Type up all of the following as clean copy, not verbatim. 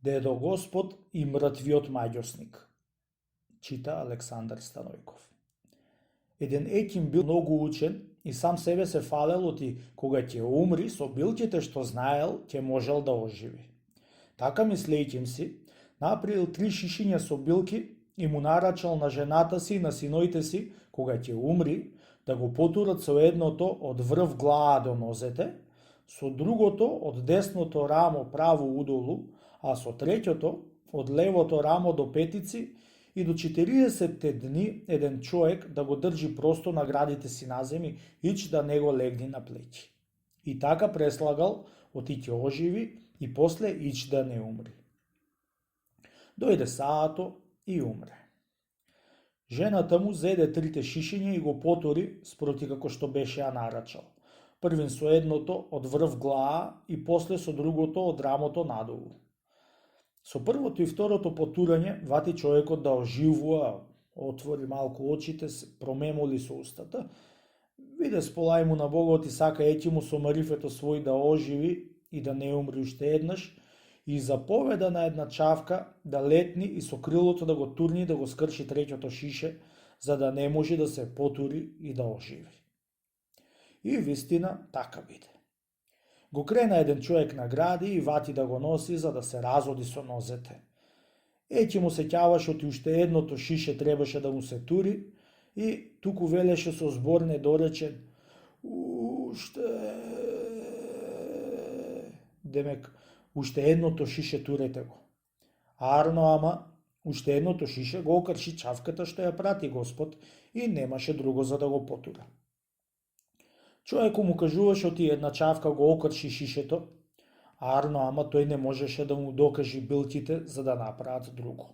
Дедо Господ и мртвиот маѓосник. Чита Александар Станојков. Еден еким бил многу учен и сам себе се фалел оти кога ќе умри со билките што знаел ќе можел да оживи. Така мислејќим си, направил 3 шишиња со билки и му нарачал на жената си и на синоите си кога ќе умри да го потурат со едното од врв глава до нозете, со другото од десното рамо право удолу, а со третото од левото рамо до петици и до 40 дни еден човек да го држи просто на градите си на земи, ич да не го легни на плеќи. И така преслагал, оти ќе оживи и после ич да не умри. Дојде саато и умре. Жената му зеде 3 шишиња и го потури спроти како што беше ја нарачал. Првин со едното од врв глава и после со другото од рамото надолу. Со првото и второто потурање вати човекот да оживува, отвори малку очите, промемоли со устата, виде сполај му на Богот и сака еќи му со марифето свој да оживи и да не умри уште еднаш, и заповеда на една чавка да летни и со крилото да го турни да го скрши третото шише, за да не може да се потури и да оживи. И вистина така биде. Го крена еден човек на гради и вати да го носи за да се разоди со нозете. Еќи му се ќаваше оти уште едното шише требаше да му се тури и туку велеше со збор недоречен уште... Демек, уште едното шише турете го. Арно ама, уште едното шише го окрши чавката што ја прати Господ и немаше друго за да го потура. Човеку му кажуваше оти една чавка го окрши шишето, арно ама тој не можеше да му докажи билките за да направат друго.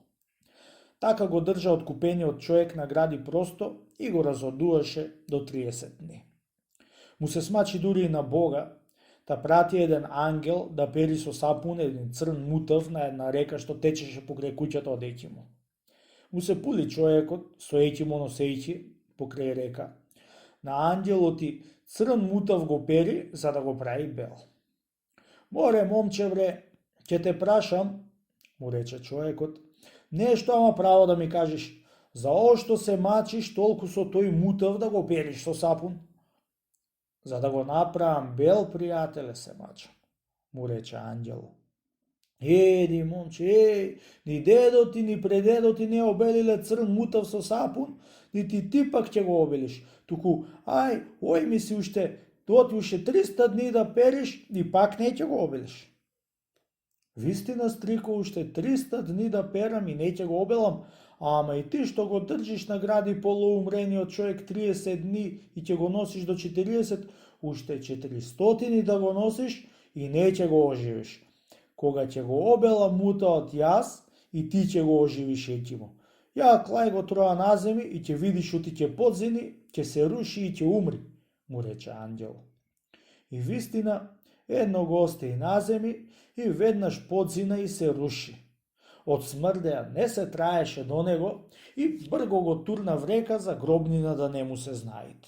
Така го држа откупениот човек на гради просто и го разодуваше до 30 дни. Му се смачи дури и на Бога, да прати еден ангел да пери со сапун еден црн мутав на една река што течеше покрај куќата од еќи му. Му се пули човекот со еќи му носејќи покрај река. На ангелот и црн мутав го пери за да го прави бел. Море, момче бре, ќе те прашам, му рече човекот, нешто ама право да ми кажеш, заошто се мачиш толку со тој мутав да го периш со сапун? За да го направам бел, пријателе, се мачам, му рече ангел. Еди, момче, ни дедо ти, ни предедо ти не обелиле црн мутав со сапун, нити ти пак ќе го обелиш. Туку, ој ми си уште 300 дни да периш и пак не ќе го обелиш. Вистина, стрико, уште 300 дни да перам и не ќе го обелам, ама и ти што го држиш на гради полуумрениот човек 30 дни и ќе го носиш до 40, уште 400 да го носиш и не ќе го оживиш. Кога ќе го обела мутаот јас и ти ќе го оживиш еќи му. Ја клај го троа на земи и ќе видиш оти ќе подзини, ќе се руши и ќе умри, му рече ангел. И вистина, едно го остаи на земи и веднаш подзина и се руши. Од смрдеа не се траеше до него и брго го турна в река за гробнина да не му се знаит.